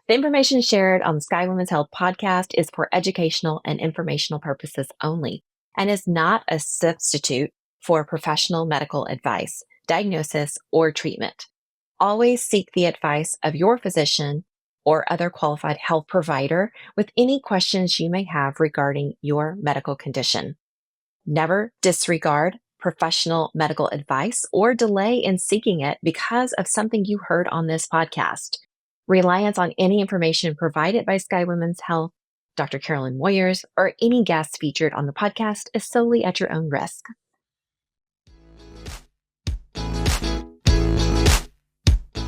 The information shared on the Sky Women's Health podcast is for educational and informational purposes only and is not a substitute for professional medical advice, diagnosis, or treatment. Always seek the advice of your physician or other qualified health provider with any questions you may have regarding your medical condition. Never disregard professional medical advice or delay in seeking it because of something you heard on this podcast. Reliance on any information provided by Sky Women's Health, Dr. Carolyn Moyers, or any guests featured on the podcast is solely at your own risk.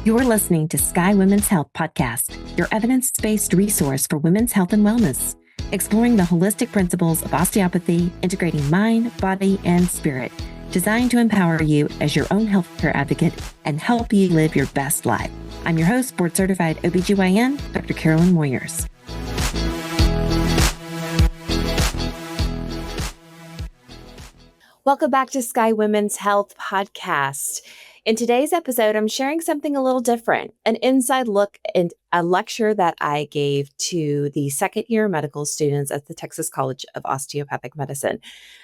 You're listening to Sky Women's Health Podcast, your evidence-based resource for women's health and wellness, exploring the holistic principles of osteopathy, integrating mind, body, and spirit, designed to empower you as your own healthcare advocate and help you live your best life. I'm your host, board-certified OBGYN, Dr. Carolyn Moyers. Welcome back to Sky Women's Health Podcast. In today's episode, I'm sharing something a little different, an inside look and a lecture that I gave to the second-year medical students at the Texas College of Osteopathic Medicine.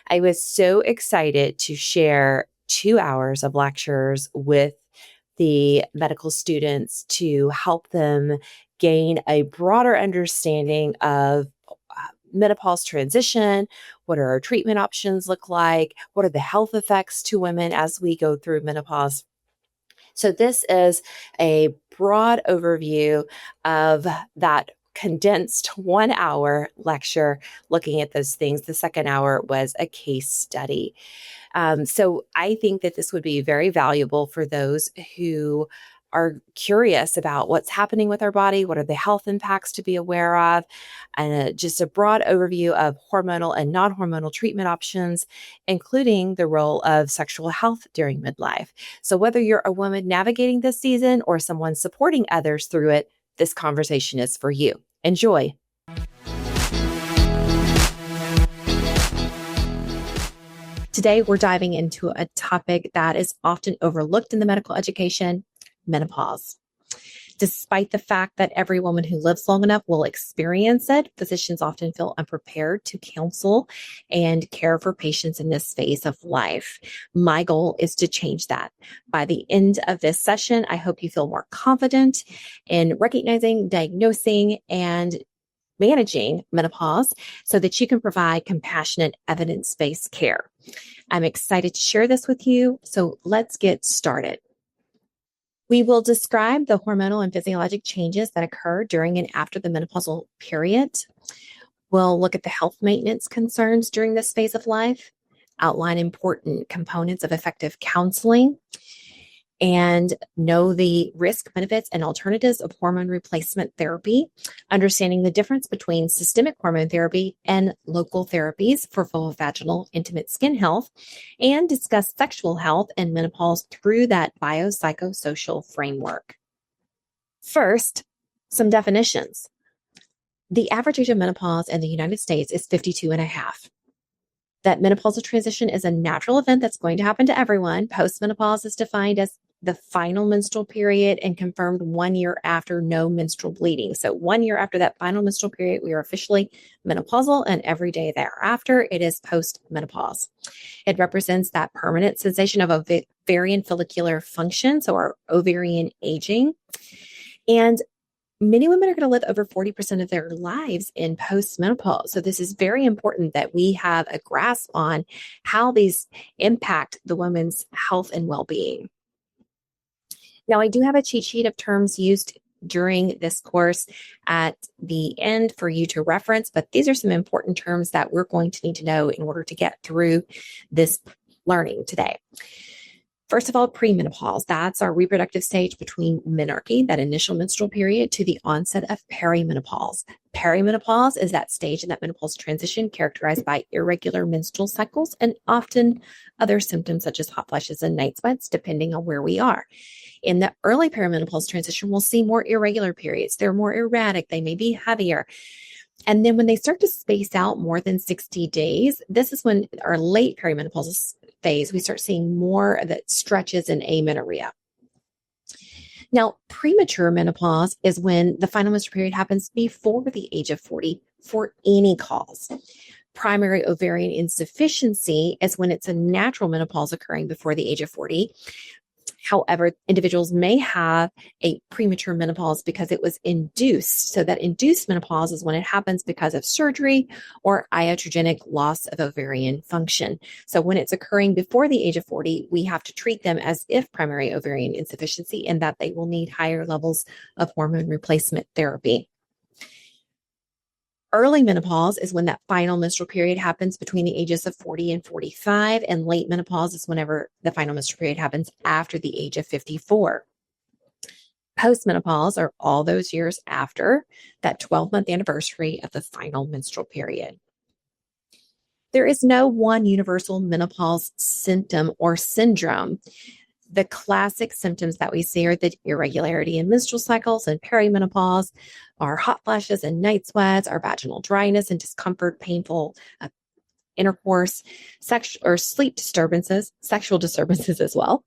I was so excited to share 2 hours of lectures with the medical students to help them gain a broader understanding of menopause transition. What are our treatment options look like? What are the health effects to women as we go through menopause? So this is a broad overview of that condensed 1 hour lecture looking at those things. The second hour was a case study. So I think that this would be very valuable for those who are curious about what's happening with our body, what are the health impacts to be aware of, and just a broad overview of hormonal and non-hormonal treatment options, including the role of sexual health during midlife. So whether you're a woman navigating this season or someone supporting others through it, this conversation is for you. Enjoy. Today, we're diving into a topic that is often overlooked in the medical education: menopause. Despite the fact that every woman who lives long enough will experience it, physicians often feel unprepared to counsel and care for patients in this phase of life. My goal is to change that. By the end of this session, I hope you feel more confident in recognizing, diagnosing, and managing menopause so that you can provide compassionate, evidence-based care. I'm excited to share this with you, so let's get started. We will describe the hormonal and physiologic changes that occur during and after the menopausal period. We'll look at the health maintenance concerns during this phase of life, outline important components of effective counseling, and know the risk, benefits, and alternatives of hormone replacement therapy, understanding the difference between systemic hormone therapy and local therapies for vulvovaginal intimate skin health, and discuss sexual health and menopause through that biopsychosocial framework. First, some definitions. The average age of menopause in the United States is 52 and a half. That menopausal transition is a natural event that's going to happen to everyone. Postmenopause is defined as the final menstrual period and confirmed 1 year after no menstrual bleeding. So 1 year after that final menstrual period, we are officially menopausal, and every day thereafter, it is postmenopause. It represents that permanent cessation of ovarian follicular function, so our ovarian aging. And many women are going to live over 40% of their lives in postmenopause. So this is very important that we have a grasp on how these impact the woman's health and well-being. Now, I do have a cheat sheet of terms used during this course at the end for you to reference, but these are some important terms that we're going to need to know in order to get through this learning today. First of all, premenopause. That's our reproductive stage between menarche, that initial menstrual period, to the onset of perimenopause. Perimenopause is that stage in that menopausal transition characterized by irregular menstrual cycles and often other symptoms such as hot flashes and night sweats, depending on where we are. In the early perimenopause transition, we'll see more irregular periods. They're more erratic. They may be heavier. And then when they start to space out more than 60 days, this is when our late perimenopausal phase, we start seeing more that stretches in amenorrhea. Now, premature menopause is when the final menstrual period happens before the age of 40 for any cause. Primary ovarian insufficiency is when it's a natural menopause occurring before the age of 40. However, individuals may have a premature menopause because it was induced. So that induced menopause is when it happens because of surgery or iatrogenic loss of ovarian function. So when it's occurring before the age of 40, we have to treat them as if primary ovarian insufficiency and that they will need higher levels of hormone replacement therapy. Early menopause is when that final menstrual period happens between the ages of 40 and 45, and late menopause is whenever the final menstrual period happens after the age of 54. Postmenopause are all those years after that 12-month anniversary of the final menstrual period. There is no one universal menopause symptom or syndrome. The classic symptoms that we see are the irregularity in menstrual cycles and perimenopause, our hot flashes and night sweats, our vaginal dryness and discomfort, painful intercourse, sleep disturbances, sexual disturbances as well,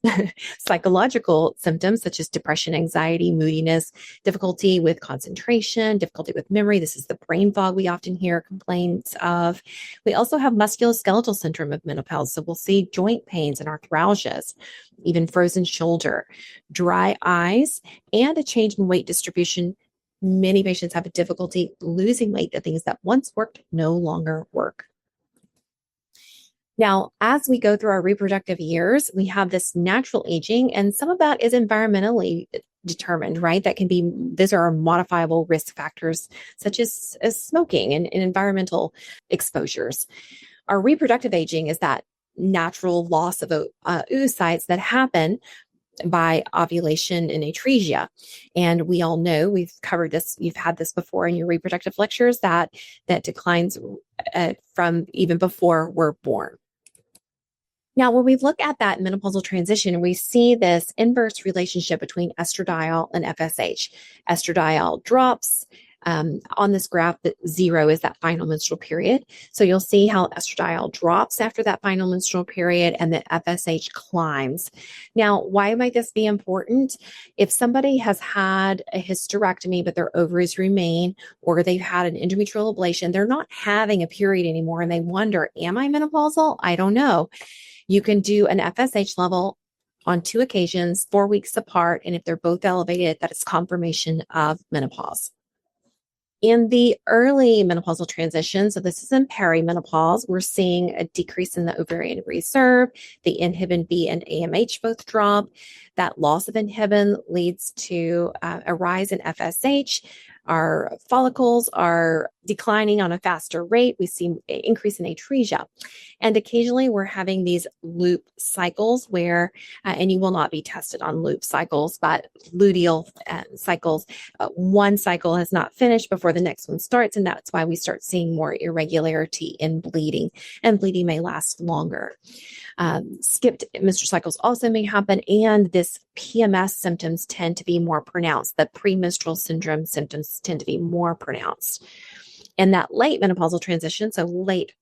psychological symptoms such as depression, anxiety, moodiness, difficulty with concentration, difficulty with memory. This is the brain fog we often hear complaints of. We also have musculoskeletal syndrome of menopause. So we'll see joint pains and arthralgias, even frozen shoulder, dry eyes, and a change in weight distribution. Many patients have a difficulty losing weight. The things that once worked no longer work. Now, as we go through our reproductive years, we have this natural aging, and some of that is environmentally determined, right? These are modifiable risk factors, such as smoking and environmental exposures. Our reproductive aging is that natural loss of oocytes that happen by ovulation and atresia. And we all know, we've covered this, you've had this before in your reproductive lectures, that declines from even before we're born. Now, when we look at that menopausal transition, we see this inverse relationship between estradiol and FSH. Estradiol drops. On this graph, that 0 is that final menstrual period. So you'll see how estradiol drops after that final menstrual period and the FSH climbs. Now, why might this be important? If somebody has had a hysterectomy, but their ovaries remain, or they've had an endometrial ablation, they're not having a period anymore, and they wonder, am I menopausal? I don't know. You can do an FSH level on 2 occasions, 4 weeks apart, and if they're both elevated, that is confirmation of menopause. In the early menopausal transition, so this is in perimenopause, we're seeing a decrease in the ovarian reserve. The inhibin B and AMH both drop. That loss of inhibin leads to a rise in FSH. Our follicles are declining on a faster rate. We see an increase in atresia. And occasionally we're having these loop cycles where, and you will not be tested on loop cycles, but luteal cycles, one cycle has not finished before the next one starts. And that's why we start seeing more irregularity in bleeding, and bleeding may last longer. Skipped menstrual cycles also may happen, and this PMS symptoms tend to be more pronounced. The premenstrual syndrome symptoms tend to be more pronounced. And that late menopausal transition, so late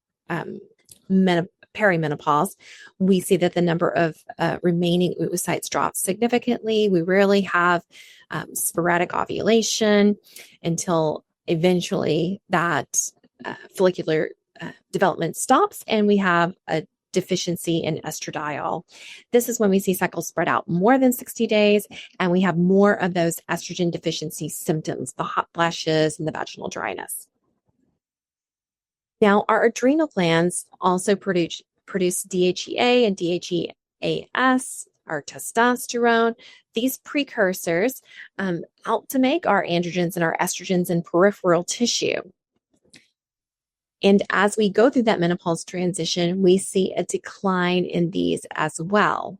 perimenopause, we see that the number of remaining oocytes drops significantly. We rarely have sporadic ovulation until eventually that follicular development stops, and we have a deficiency in estradiol. This is when we see cycles spread out more than 60 days, and we have more of those estrogen deficiency symptoms, the hot flashes and the vaginal dryness. Now, our adrenal glands also produce DHEA and DHEAS, our testosterone. These precursors help to make our androgens and our estrogens in peripheral tissue. And as we go through that menopause transition, we see a decline in these as well.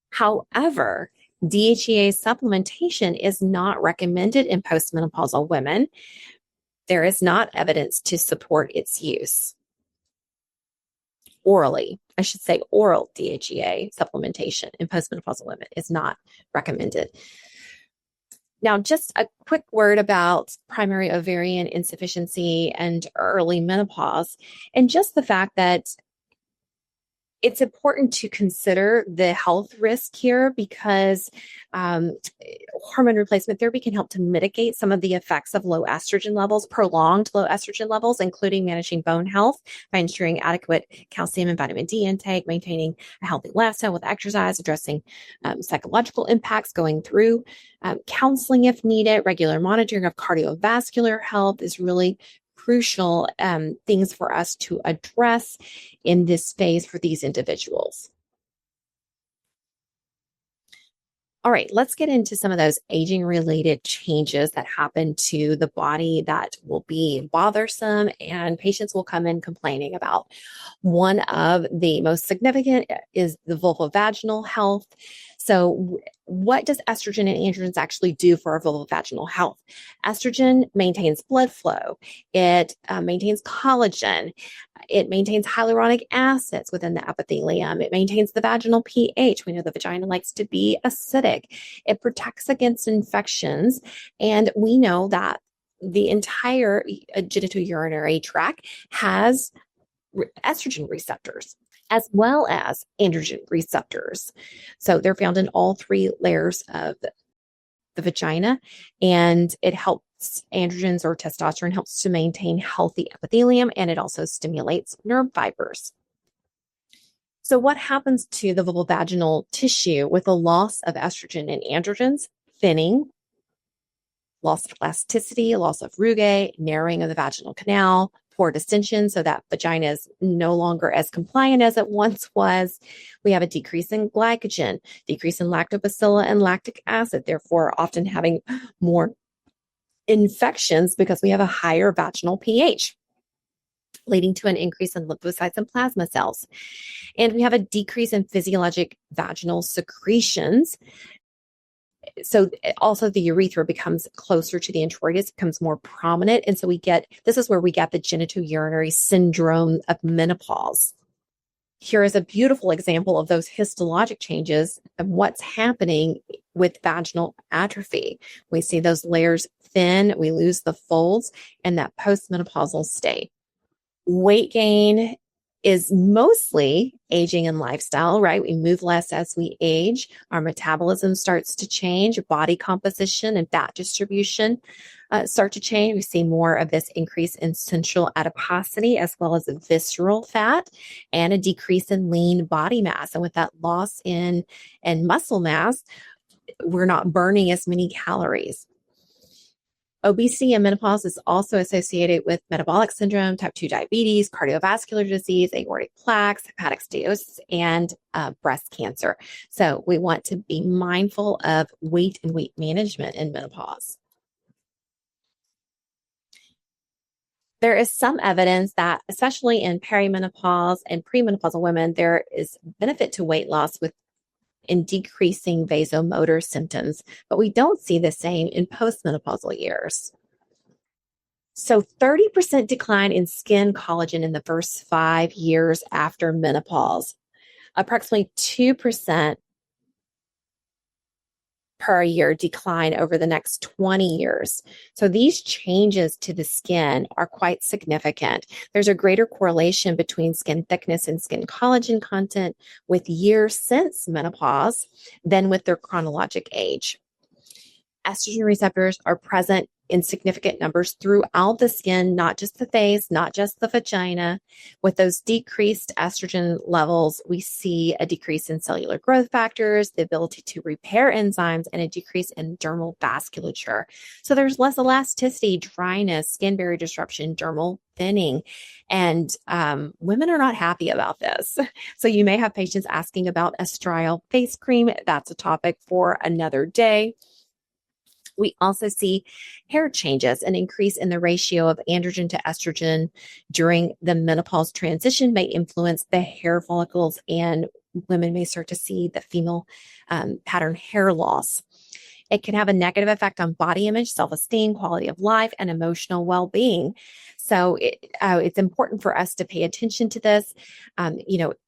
However, DHEA supplementation is not recommended in postmenopausal women. There is not evidence to support its use. Orally, I should say oral DHEA supplementation in postmenopausal women is not recommended. Now, just a quick word about primary ovarian insufficiency and early menopause, and just the fact that it's important to consider the health risk here because hormone replacement therapy can help to mitigate some of the effects of low estrogen levels, prolonged low estrogen levels, including managing bone health by ensuring adequate calcium and vitamin D intake, maintaining a healthy lifestyle with exercise, addressing psychological impacts, going through counseling if needed, regular monitoring of cardiovascular health is really crucial things for us to address in this phase for these individuals. All right, let's get into some of those aging related changes that happen to the body that will be bothersome and patients will come in complaining about. One of the most significant is the vulvovaginal health. So, what does estrogen and androgens actually do for our vulvovaginal health? Estrogen maintains blood flow, it maintains collagen, it maintains hyaluronic acids within the epithelium, it maintains the vaginal pH. We know the vagina likes to be acidic, it protects against infections, and we know that the entire genitourinary tract has estrogen receptors as well as androgen receptors. So they're found in all three layers of the vagina, and it helps androgens or testosterone helps to maintain healthy epithelium, and it also stimulates nerve fibers. So what happens to the vulvovaginal tissue with the loss of estrogen and androgens? Thinning, loss of elasticity, loss of rugae, narrowing of the vaginal canal, poor distension, so that vagina is no longer as compliant as it once was. We have a decrease in glycogen, decrease in lactobacilla and lactic acid, therefore often having more infections because we have a higher vaginal pH, leading to an increase in lymphocytes and plasma cells. And we have a decrease in physiologic vaginal secretions. So also the urethra becomes closer to the introitus, becomes more prominent. And so this is where we get the genitourinary syndrome of menopause. Here is a beautiful example of those histologic changes and what's happening with vaginal atrophy. We see those layers thin, we lose the folds, and that postmenopausal state. Weight gain is mostly aging and lifestyle, right? We move less as we age. Our metabolism starts to change. Body composition and fat distribution start to change. We see more of this increase in central adiposity as well as visceral fat and a decrease in lean body mass. And with that loss in muscle mass, we're not burning as many calories. Obesity and menopause is also associated with metabolic syndrome, type 2 diabetes, cardiovascular disease, aortic plaques, hepatic steatosis, and breast cancer. So we want to be mindful of weight and weight management in menopause. There is some evidence that, especially in perimenopause and premenopausal women, there is benefit to weight loss in decreasing vasomotor symptoms, but we don't see the same in postmenopausal years. So 30% decline in skin collagen in the first 5 years after menopause, approximately 2% per year decline over the next 20 years. So these changes to the skin are quite significant. There's a greater correlation between skin thickness and skin collagen content with years since menopause than with their chronologic age. Estrogen receptors are present in significant numbers throughout the skin, not just the face, not just the vagina. With those decreased estrogen levels, we see a decrease in cellular growth factors, the ability to repair enzymes, and a decrease in dermal vasculature. So there's less elasticity, dryness, skin barrier disruption, dermal thinning. And women are not happy about this. So you may have patients asking about estriol face cream. That's a topic for another day. We also see hair changes, an increase in the ratio of androgen to estrogen during the menopause transition may influence the hair follicles, and women may start to see the female pattern hair loss. It can have a negative effect on body image, self-esteem, quality of life, and emotional well-being. So it's important for us to pay attention to this.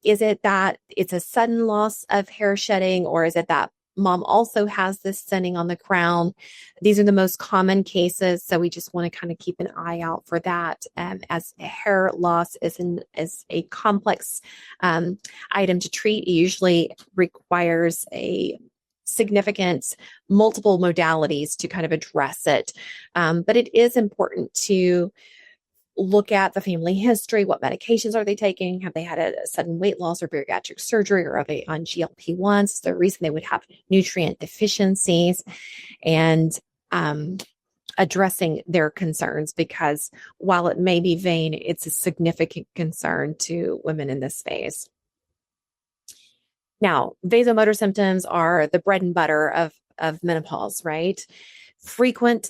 Is it that it's a sudden loss of hair shedding, or is it that mom also has this thinning on the crown. These are the most common cases. So we just want to kind of keep an eye out for that. As hair loss is a complex item to treat. It usually requires a significant multiple modalities to kind of address it. But it is important to look at the family history. What medications are they taking? Have they had a sudden weight loss or bariatric surgery, or are they on GLP-1s? The reason they would have nutrient deficiencies, and addressing their concerns, because while it may be vain, it's a significant concern to women in this phase. Now, vasomotor symptoms are the bread and butter of menopause, right? Frequent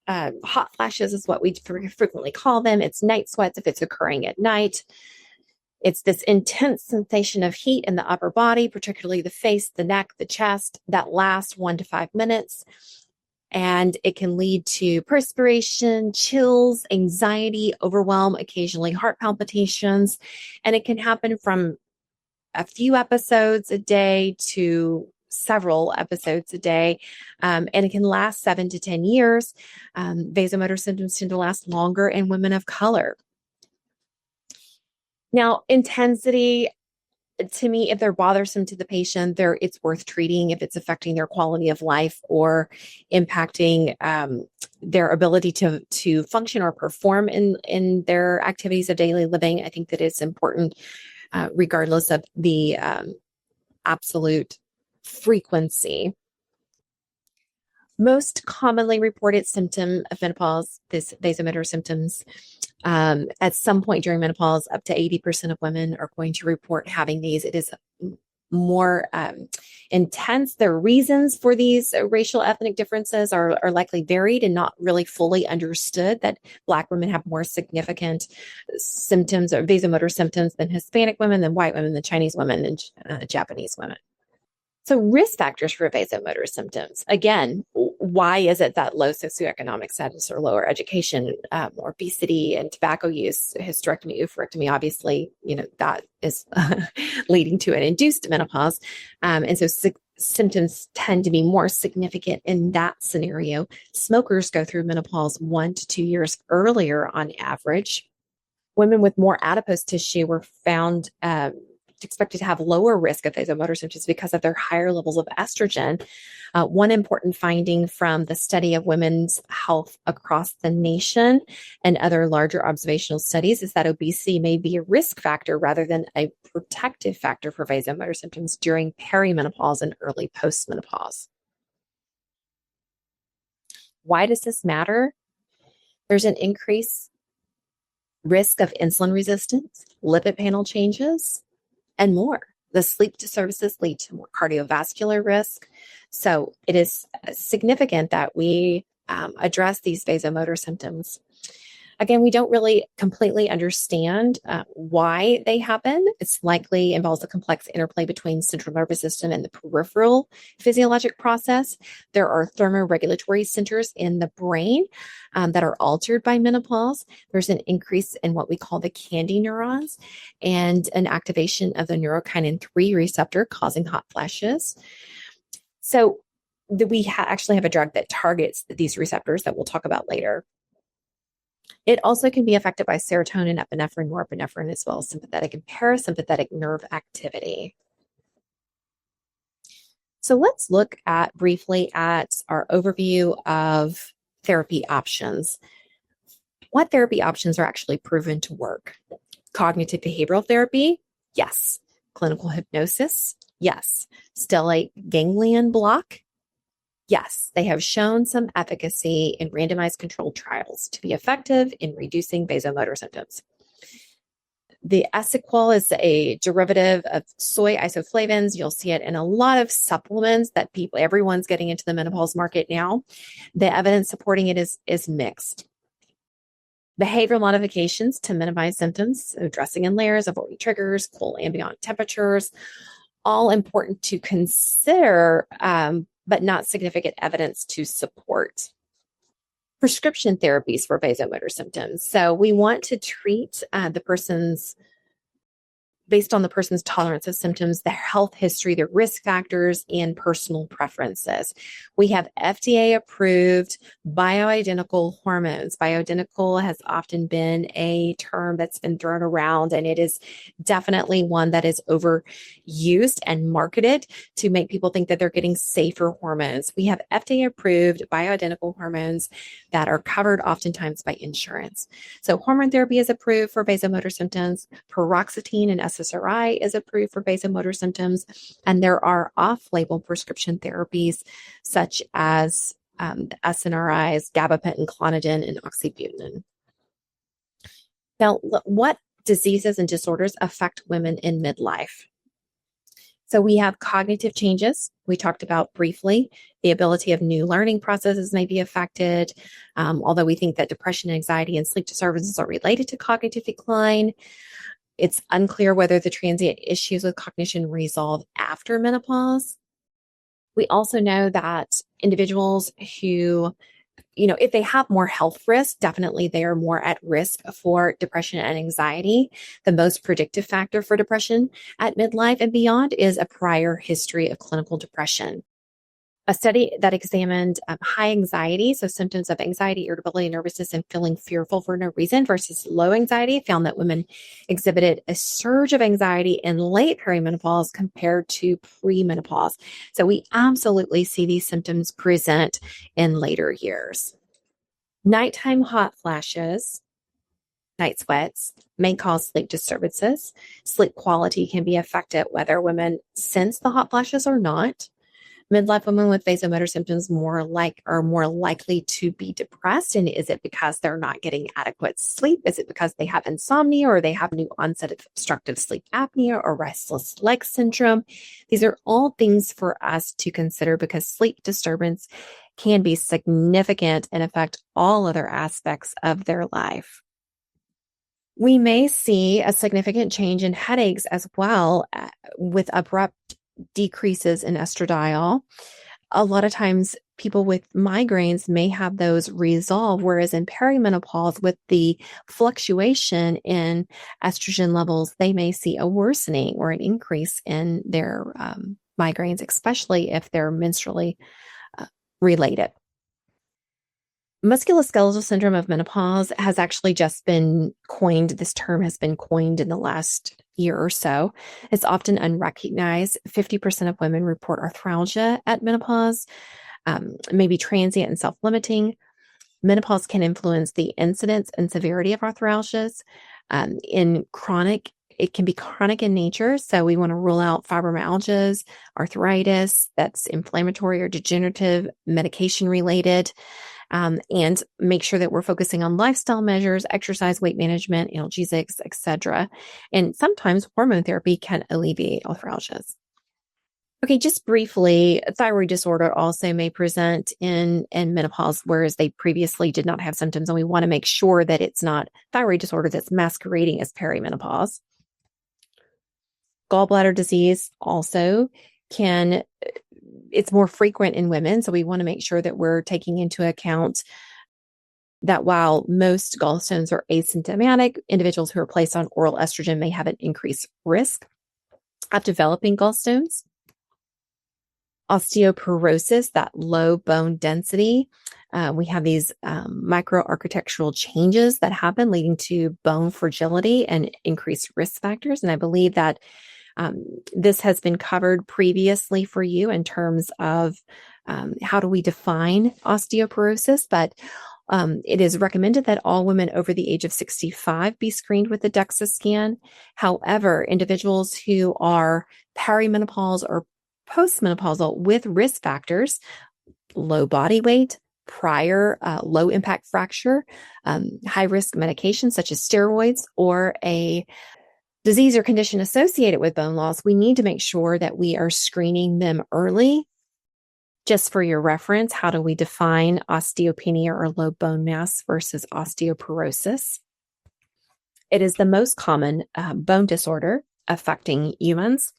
hot flashes is what we frequently call them. It's night sweats if it's occurring at night. It's this intense sensation of heat in the upper body, particularly the face, the neck, the chest, that lasts 1 to 5 minutes. And it can lead to perspiration, chills, anxiety, overwhelm, occasionally heart palpitations. And it can happen from a few episodes a day to several episodes a day, and it can last 7 to 10 years. Vasomotor symptoms tend to last longer in women of color. Now, intensity, to me, if they're bothersome to the patient, it's worth treating if it's affecting their quality of life or impacting their ability to function or perform in their activities of daily living. I think that it's important, regardless of the absolute frequency. Most commonly reported symptom of menopause, this vasomotor symptoms, at some point during menopause, up to 80% of women are going to report having these. It is more intense. The reasons for these racial ethnic differences are likely varied and not really fully understood, that Black women have more significant symptoms or vasomotor symptoms than Hispanic women, than white women, than Chinese women, and Japanese women. So risk factors for vasomotor symptoms. Again, why is it that low socioeconomic status or lower education, obesity and tobacco use, hysterectomy, oophorectomy, obviously, that is leading to an induced menopause. And so symptoms tend to be more significant in that scenario. Smokers go through menopause 1 to 2 years earlier on average. Women with more adipose tissue were found expected to have lower risk of vasomotor symptoms because of their higher levels of estrogen. One important finding from the study of women's health across the nation and other larger observational studies is that obesity may be a risk factor rather than a protective factor for vasomotor symptoms during perimenopause and early postmenopause. Why does this matter? There's an increased risk of insulin resistance, lipid panel changes, and more. The sleep disturbances lead to more cardiovascular risk. So it is significant that we address these vasomotor symptoms. Again, we don't really completely understand why they happen. It's likely involves a complex interplay between central nervous system and the peripheral physiologic process. There are thermoregulatory centers in the brain that are altered by menopause. There's an increase in what we call the candy neurons and an activation of the neurokinin 3 receptor causing hot flashes. So we actually have a drug that targets these receptors that we'll talk about later. It also can be affected by serotonin, epinephrine, norepinephrine, as well as sympathetic and parasympathetic nerve activity. So let's look briefly at our overview of therapy options. What therapy options are actually proven to work? Cognitive behavioral therapy? Yes. Clinical hypnosis? Yes. Stellate ganglion block? Yes, they have shown some efficacy in randomized controlled trials to be effective in reducing vasomotor symptoms. The Esequol is a derivative of soy isoflavones. You'll see it in a lot of supplements that everyone's getting into the menopause market now. The evidence supporting it is mixed. Behavioral modifications to minimize symptoms, so dressing in layers, avoiding triggers, cool ambient temperatures, all important to consider, but not significant evidence to support. Prescription therapies for vasomotor symptoms. So we want to treat the person's based on the person's tolerance of symptoms, their health history, their risk factors, and personal preferences. We have FDA approved bioidentical hormones. Bioidentical has often been a term that's been thrown around, and it is definitely one that is overused and marketed to make people think that they're getting safer hormones. We have FDA approved bioidentical hormones that are covered oftentimes by insurance. So hormone therapy is approved for vasomotor symptoms. Paroxetine and SSRI is approved for vasomotor symptoms. And there are off-label prescription therapies such as the SNRIs, gabapentin, clonidine, and oxybutynin. Now, what diseases and disorders affect women in midlife? So we have cognitive changes. We talked about briefly. The ability of new learning processes may be affected, although we think that depression, anxiety, and sleep disturbances are related to cognitive decline. It's unclear whether the transient issues with cognition resolve after menopause. We also know that individuals who, if they have more health risks, definitely they are more at risk for depression and anxiety. The most predictive factor for depression at midlife and beyond is a prior history of clinical depression. A study that examined high anxiety, so symptoms of anxiety, irritability, nervousness, and feeling fearful for no reason versus low anxiety, found that women exhibited a surge of anxiety in late perimenopause compared to premenopause. So we absolutely see these symptoms present in later years. Nighttime hot flashes, night sweats, may cause sleep disturbances. Sleep quality can be affected whether women sense the hot flashes or not. Midlife women with vasomotor symptoms are more likely to be depressed. And is it because they're not getting adequate sleep? Is it because they have insomnia or they have new onset of obstructive sleep apnea or restless leg syndrome? These are all things for us to consider because sleep disturbance can be significant and affect all other aspects of their life. We may see a significant change in headaches as well with abrupt decreases in estradiol. A lot of times people with migraines may have those resolve, whereas in perimenopause with the fluctuation in estrogen levels, they may see a worsening or an increase in their migraines, especially if they're menstrually related. Musculoskeletal syndrome of menopause has actually just been coined. This term has been coined in the last year or so. It's often unrecognized. 50% of women report arthralgia at menopause, maybe transient and self-limiting. Menopause can influence the incidence and severity of arthralgias. It can be chronic in nature. So we want to rule out fibromyalgias, arthritis that's inflammatory or degenerative, medication related. And make sure that we're focusing on lifestyle measures, exercise, weight management, analgesics, etc. And sometimes hormone therapy can alleviate arthralgias. Okay, just briefly, thyroid disorder also may present in menopause, whereas they previously did not have symptoms. And we want to make sure that it's not thyroid disorder that's masquerading as perimenopause. Gallbladder disease also it's more frequent in women. So we want to make sure that we're taking into account that while most gallstones are asymptomatic, individuals who are placed on oral estrogen may have an increased risk of developing gallstones. Osteoporosis, that low bone density. We have these microarchitectural changes that happen leading to bone fragility and increased risk factors. And I believe that this has been covered previously for you in terms of how do we define osteoporosis, but it is recommended that all women over the age of 65 be screened with a DEXA scan. However, individuals who are perimenopause or postmenopausal with risk factors, low body weight, prior low impact fracture, high risk medications such as steroids, or a disease or condition associated with bone loss, we need to make sure that we are screening them early. Just for your reference, how do we define osteopenia or low bone mass versus osteoporosis? It is the most common bone disorder affecting humans.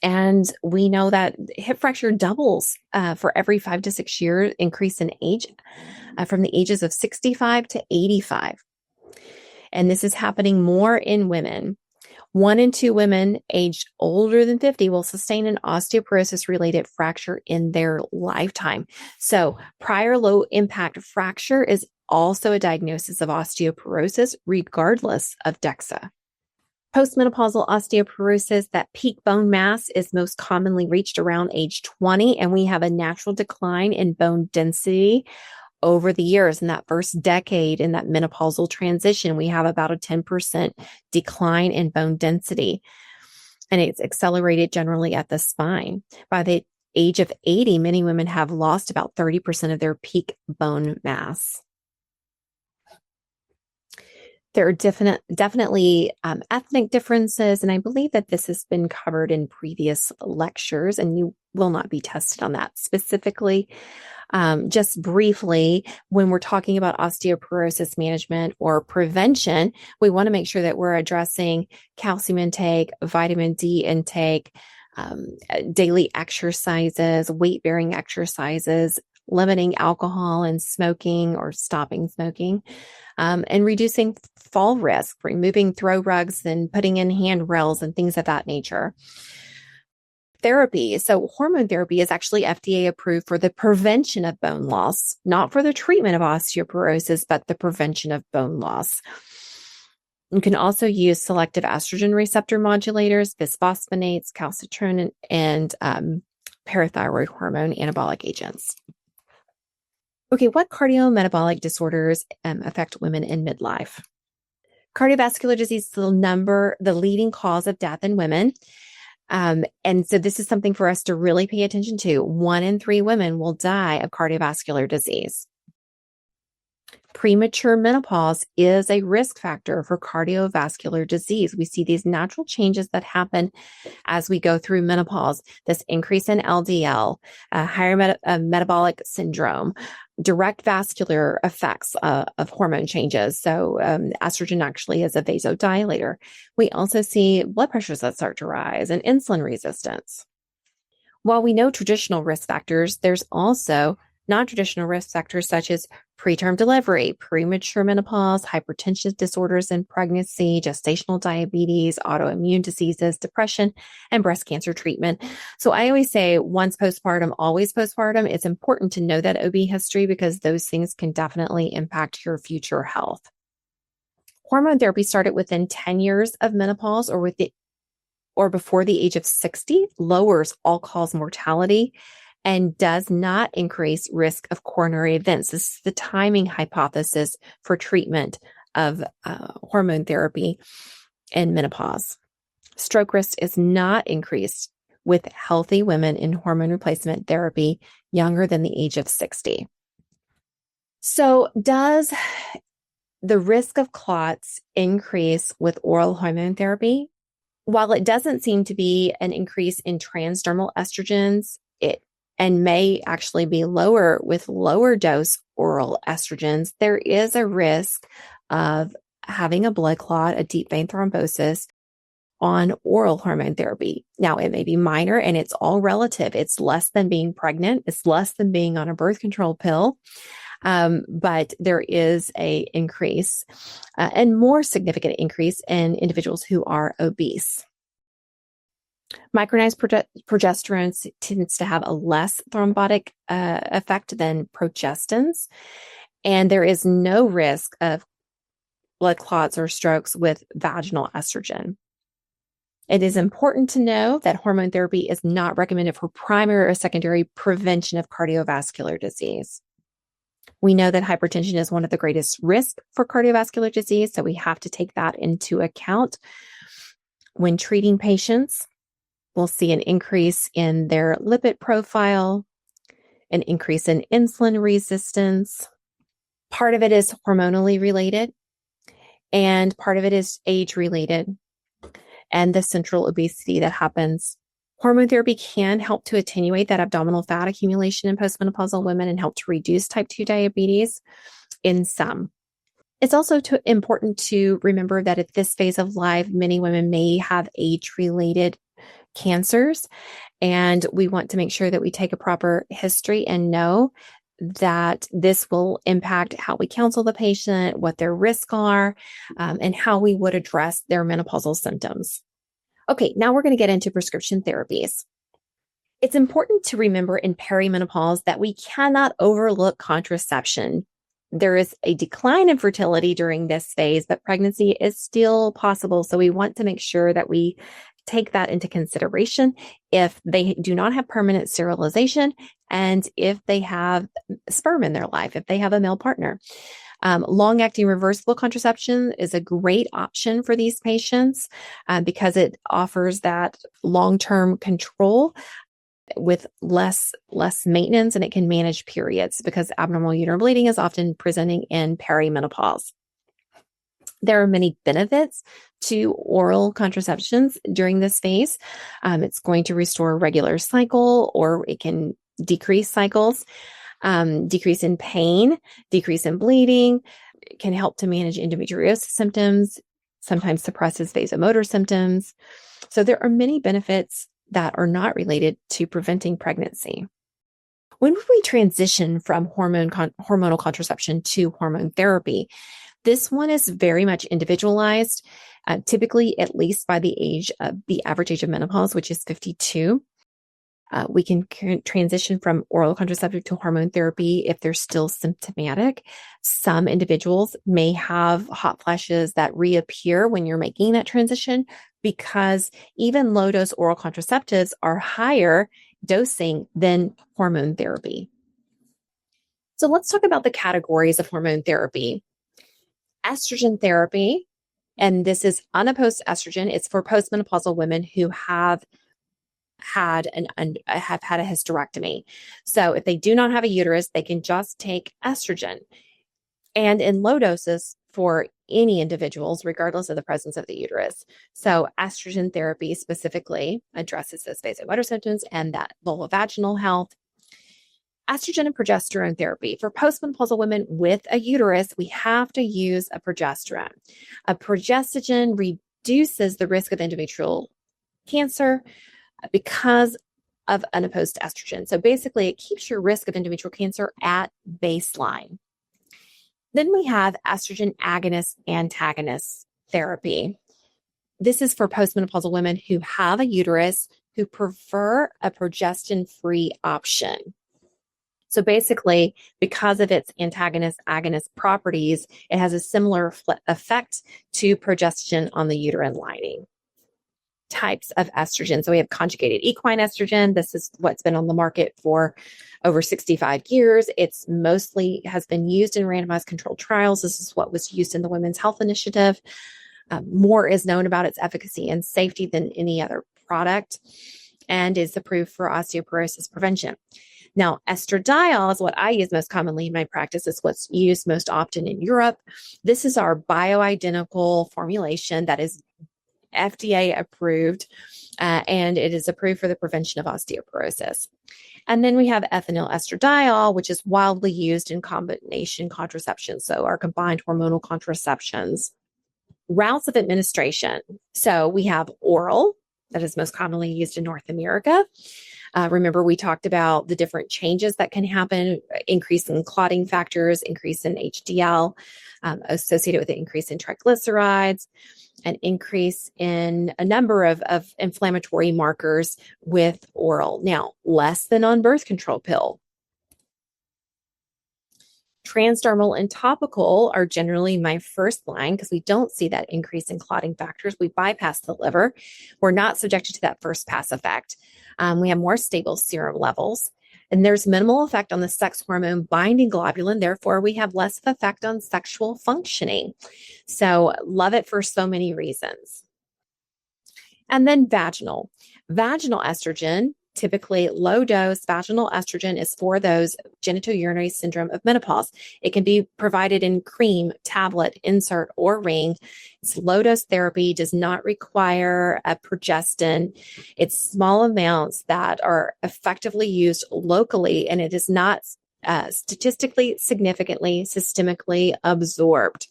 And we know that hip fracture doubles for every 5 to 6 year increase in age from the ages of 65 to 85. And this is happening more in women. 1 in 2 women aged older than 50 will sustain an osteoporosis-related fracture in their lifetime. So prior low-impact fracture is also a diagnosis of osteoporosis, regardless of DEXA. Postmenopausal osteoporosis, that peak bone mass is most commonly reached around age 20, and we have a natural decline in bone density over the years. In that first decade, in that menopausal transition, we have about a 10% decline in bone density, and it's accelerated generally at the spine. By the age of 80, many women have lost about 30% of their peak bone mass. There are definitely ethnic differences, and I believe that this has been covered in previous lectures, and you will not be tested on that specifically. Just briefly, when we're talking about osteoporosis management or prevention, we want to make sure that we're addressing calcium intake, vitamin D intake, daily exercises, weight-bearing exercises, limiting alcohol and smoking or stopping smoking, and reducing fall risk, removing throw rugs and putting in handrails and things of that nature. Therapy. So hormone therapy is actually FDA approved for the prevention of bone loss, not for the treatment of osteoporosis, but the prevention of bone loss. You can also use selective estrogen receptor modulators, bisphosphonates, calcitonin, and parathyroid hormone anabolic agents. Okay, what cardiometabolic disorders affect women in midlife? Cardiovascular disease is the leading cause of death in women. And so this is something for us to really pay attention to. 1 in 3 women will die of cardiovascular disease. Premature menopause is a risk factor for cardiovascular disease. We see these natural changes that happen as we go through menopause, this increase in LDL, higher metabolic syndrome, direct vascular effects of hormone changes. So estrogen actually is a vasodilator. We also see blood pressures that start to rise and insulin resistance. While we know traditional risk factors, there's also non-traditional risk factors such as preterm delivery, premature menopause, hypertension disorders in pregnancy, gestational diabetes, autoimmune diseases, depression, and breast cancer treatment. So I always say once postpartum, always postpartum. It's important to know that OB history because those things can definitely impact your future health. Hormone therapy started within 10 years of menopause or before the age of 60 lowers all-cause mortality and does not increase risk of coronary events. This is the timing hypothesis for treatment of hormone therapy in menopause. Stroke risk is not increased with healthy women in hormone replacement therapy younger than the age of 60. So does the risk of clots increase with oral hormone therapy? While it doesn't seem to be an increase in transdermal estrogens, and may actually be lower with lower dose oral estrogens, there is a risk of having a blood clot, a deep vein thrombosis on oral hormone therapy. Now, it may be minor and it's all relative. It's less than being pregnant. It's less than being on a birth control pill. But there is a increase and more significant increase in individuals who are obese. Micronized progesterone tends to have a less thrombotic effect than progestins, and there is no risk of blood clots or strokes with vaginal estrogen. It is important to know that hormone therapy is not recommended for primary or secondary prevention of cardiovascular disease. We know that hypertension is one of the greatest risks for cardiovascular disease, so we have to take that into account when treating patients. We'll see an increase in their lipid profile, an increase in insulin resistance. Part of it is hormonally related, and part of it is age related, and the central obesity that happens. Hormone therapy can help to attenuate that abdominal fat accumulation in postmenopausal women and help to reduce type 2 diabetes in some. It's also important to remember that at this phase of life, many women may have age-related cancers, and we want to make sure that we take a proper history and know that this will impact how we counsel the patient, what their risks are, and how we would address their menopausal symptoms. Okay, now we're going to get into prescription therapies. It's important to remember in perimenopause that we cannot overlook contraception. There is a decline in fertility during this phase, but pregnancy is still possible. So we want to make sure that we take that into consideration if they do not have permanent sterilization and if they have sperm in their life, if they have a male partner. Long-acting reversible contraception is a great option for these patients because it offers that long-term control with less maintenance, and it can manage periods because abnormal uterine bleeding is often presenting in perimenopause. There are many benefits to oral contraceptions during this phase. It's going to restore a regular cycle, or it can decrease cycles, decrease in pain, decrease in bleeding. It can help to manage endometriosis symptoms, sometimes suppresses vasomotor symptoms. So there are many benefits that are not related to preventing pregnancy. When we transition from hormonal contraception to hormone therapy, this one is very much individualized, typically at least by the average age of menopause, which is 52. We can transition from oral contraceptive to hormone therapy if they're still symptomatic. Some individuals may have hot flashes that reappear when you're making that transition because even low-dose oral contraceptives are higher dosing than hormone therapy. So let's talk about the categories of hormone therapy. Estrogen therapy, and this is unopposed estrogen. It's for postmenopausal women who have had a hysterectomy. So if they do not have a uterus, they can just take estrogen. And in low doses for any individuals, regardless of the presence of the uterus. So estrogen therapy specifically addresses those vasomotor symptoms and that vulvovaginal health. Estrogen and progesterone therapy. For postmenopausal women with a uterus, we have to use a progesterone. A progestogen reduces the risk of endometrial cancer because of unopposed estrogen. So basically, it keeps your risk of endometrial cancer at baseline. Then we have estrogen agonist-antagonist therapy. This is for postmenopausal women who have a uterus who prefer a progestin-free option. So basically, because of its antagonist-agonist properties, it has a similar effect to progestin on the uterine lining. Types of estrogen. So we have conjugated equine estrogen. This is what's been on the market for over 65 years. It's mostly has been used in randomized controlled trials. This is what was used in the Women's Health Initiative. More is known about its efficacy and safety than any other product, and is approved for osteoporosis prevention. Now, estradiol is what I use most commonly in my practice. It's what's used most often in Europe. This is our bioidentical formulation that is FDA approved, and it is approved for the prevention of osteoporosis. And then we have ethinyl estradiol, which is widely used in combination contraception, so our combined hormonal contraceptions. Routes of administration. So we have oral, that is most commonly used in North America. Remember, we talked about the different changes that can happen, increase in clotting factors, increase in HDL, associated with an increase in triglycerides, an increase in a number of inflammatory markers with oral. Now, less than on birth control pill. Transdermal and topical are generally my first line because we don't see that increase in clotting factors. We bypass the liver. We're not subjected to that first pass effect. We have more stable serum levels. And there's minimal effect on the sex hormone binding globulin. Therefore, we have less of effect on sexual functioning. So love it for so many reasons. And then vaginal. Vaginal estrogen, typically low dose vaginal estrogen, is for those genitourinary syndrome of menopause. It can be provided in cream, tablet, insert, or ring. It's low dose therapy, does not require a progestin. It's small amounts that are effectively used locally, and it is not statistically significantly systemically absorbed.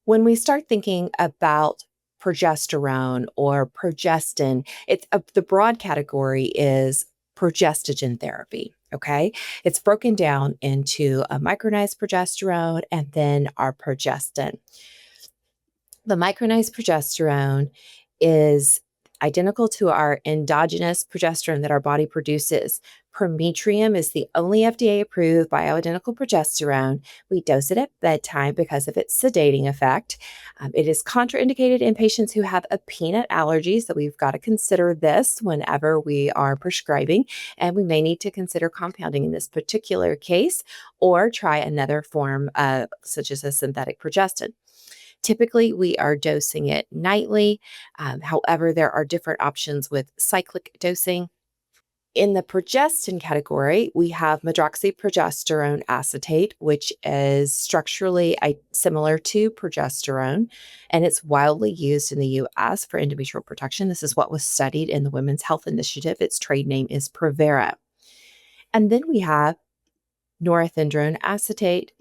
When we start thinking about progesterone or progestin, the broad category is progestogen therapy. Okay. It's broken down into a micronized progesterone and then our progestin. The micronized progesterone is identical to our endogenous progesterone that our body produces. Prometrium is the only FDA approved bioidentical progesterone. We dose it at bedtime because of its sedating effect. It is contraindicated in patients who have a peanut allergy. So we've got to consider this whenever we are prescribing, and we may need to consider compounding in this particular case or try another form, such as a synthetic progestin. Typically, we are dosing it nightly. However, there are different options with cyclic dosing. In the progestin category, we have medroxyprogesterone acetate, which is structurally similar to progesterone, and it's widely used in the US for endometrial protection. This is what was studied in the Women's Health Initiative. Its trade name is Provera. And then we have norethindrone acetate,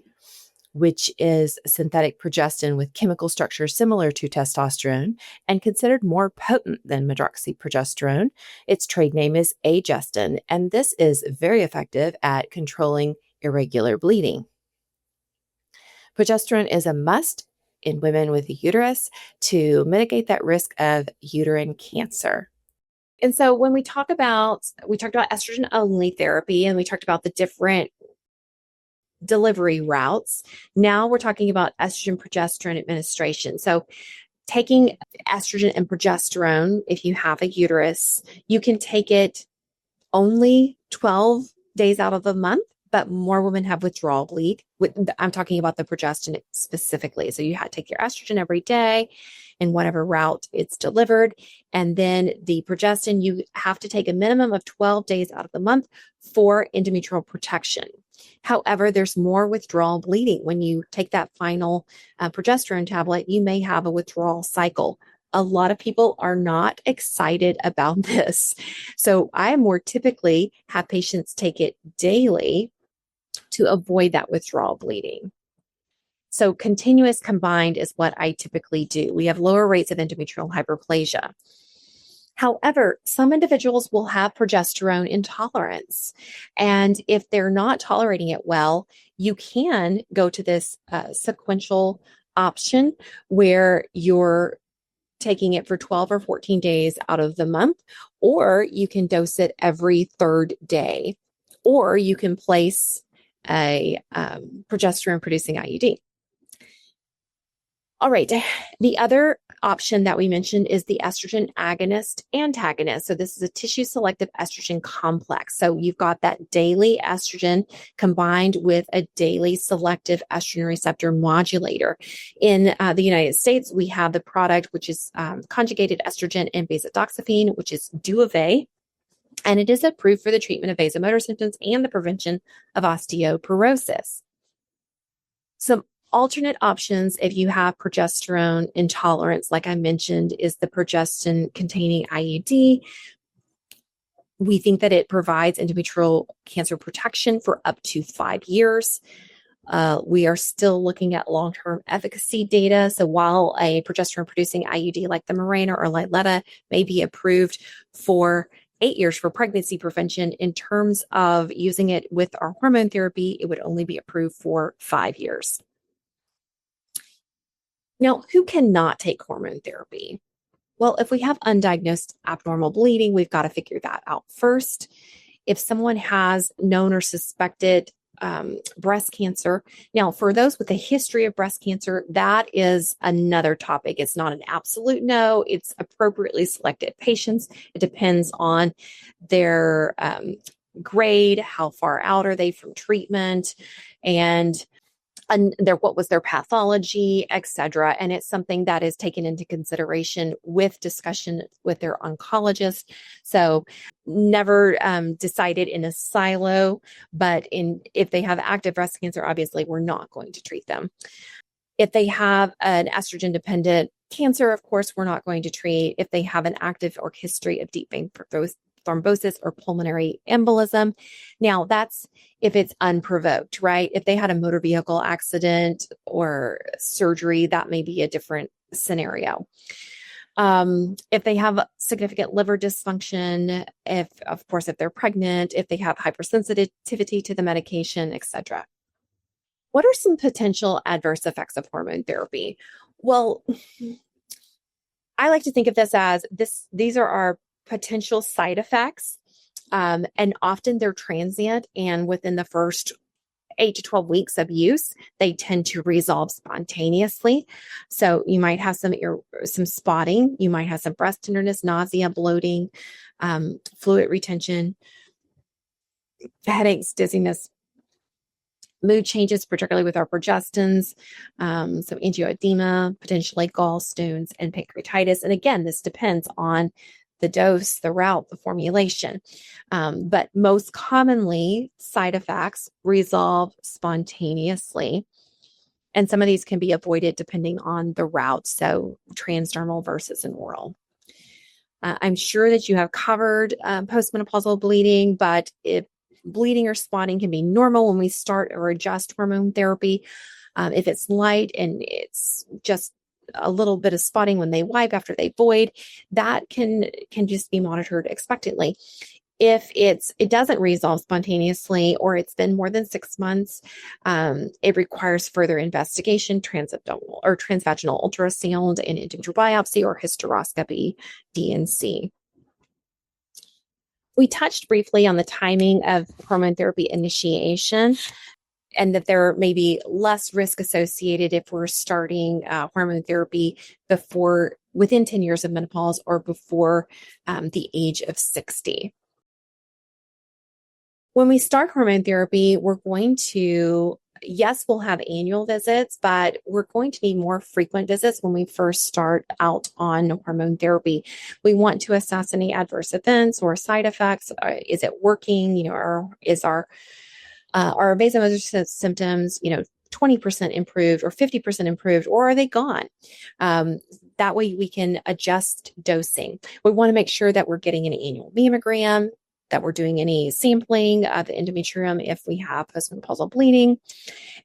which is synthetic progestin with chemical structure similar to testosterone and considered more potent than medroxyprogesterone. Its trade name is Agestin, and this is very effective at controlling irregular bleeding. Progesterone is a must in women with a uterus to mitigate that risk of uterine cancer. And so when we talked about estrogen only therapy, and we talked about the different delivery routes. Now we're talking about estrogen progesterone administration. So taking estrogen and progesterone, if you have a uterus, you can take it only 12 days out of the month, but more women have withdrawal bleed. I'm talking about the progestin specifically. So you have to take your estrogen every day in whatever route it's delivered. And then the progestin, you have to take a minimum of 12 days out of the month for endometrial protection. However, there's more withdrawal bleeding. When you take that final progesterone tablet, you may have a withdrawal cycle. A lot of people are not excited about this. So I more typically have patients take it daily to avoid that withdrawal bleeding. So continuous combined is what I typically do. We have lower rates of endometrial hyperplasia. However, some individuals will have progesterone intolerance. And if they're not tolerating it well, you can go to this sequential option where you're taking it for 12 or 14 days out of the month, or you can dose it every third day, or you can place a progesterone producing IUD. All right. The other option that we mentioned is the estrogen agonist antagonist. So this is a tissue selective estrogen complex. So you've got that daily estrogen combined with a daily selective estrogen receptor modulator. In the United States, we have the product, which is conjugated estrogen and basodoxifene, which is Duave. And it is approved for the treatment of vasomotor symptoms and the prevention of osteoporosis. Some alternate options, if you have progesterone intolerance, like I mentioned, is the progestin containing IUD. We think that it provides endometrial cancer protection for up to 5 years. We are still looking at long-term efficacy data. So while a progesterone producing IUD like the Mirena or Liletta may be approved for 8 years for pregnancy prevention, in terms of using it with our hormone therapy, it would only be approved for 5 years. Now, who cannot take hormone therapy? Well, if we have undiagnosed abnormal bleeding, we've got to figure that out first. If someone has known or suspected breast cancer, now for those with a history of breast cancer, that is another topic. It's not an absolute no. It's appropriately selected patients. It depends on their grade, how far out are they from treatment, and what was their pathology, et cetera. And it's something that is taken into consideration with discussion with their oncologist. So never decided in a silo, but if they have active breast cancer, obviously we're not going to treat them. If they have an estrogen dependent cancer, of course, we're not going to treat. If they have an active or history of deep vein thrombosis or pulmonary embolism. Now, that's if it's unprovoked, right? If they had a motor vehicle accident or surgery, that may be a different scenario. If they have significant liver dysfunction, if they're pregnant, if they have hypersensitivity to the medication, etc. What are some potential adverse effects of hormone therapy? Well, I like to think of this as these are our potential side effects. And often they're transient, and within the first 8 to 12 weeks of use, they tend to resolve spontaneously. So you might have some spotting, you might have some breast tenderness, nausea, bloating, fluid retention, headaches, dizziness, mood changes, particularly with our progestins, so angioedema, potentially gallstones, and pancreatitis. And again, this depends on the dose, the route, the formulation. But most commonly, side effects resolve spontaneously. And some of these can be avoided depending on the route, so transdermal versus an oral. I'm sure that you have covered postmenopausal bleeding, but if bleeding or spotting can be normal when we start or adjust hormone therapy. If it's light and it's just a little bit of spotting when they wipe after they void, that can just be monitored expectantly. If it doesn't resolve spontaneously, or it's been more than 6 months, it requires further investigation, transabdominal or transvaginal ultrasound, and individual biopsy or hysteroscopy, DNC. We touched briefly on the timing of hormone therapy initiation, and that there may be less risk associated if we're starting hormone therapy within 10 years of menopause or before the age of 60. When we start hormone therapy, we'll have annual visits, but we're going to need more frequent visits when we first start out on hormone therapy. We want to assess any adverse events or side effects. Is it working? Or is our vasomotor symptoms, 20% improved or 50% improved, or are they gone? That way we can adjust dosing. We want to make sure that we're getting an annual mammogram, that we're doing any sampling of the endometrium if we have postmenopausal bleeding,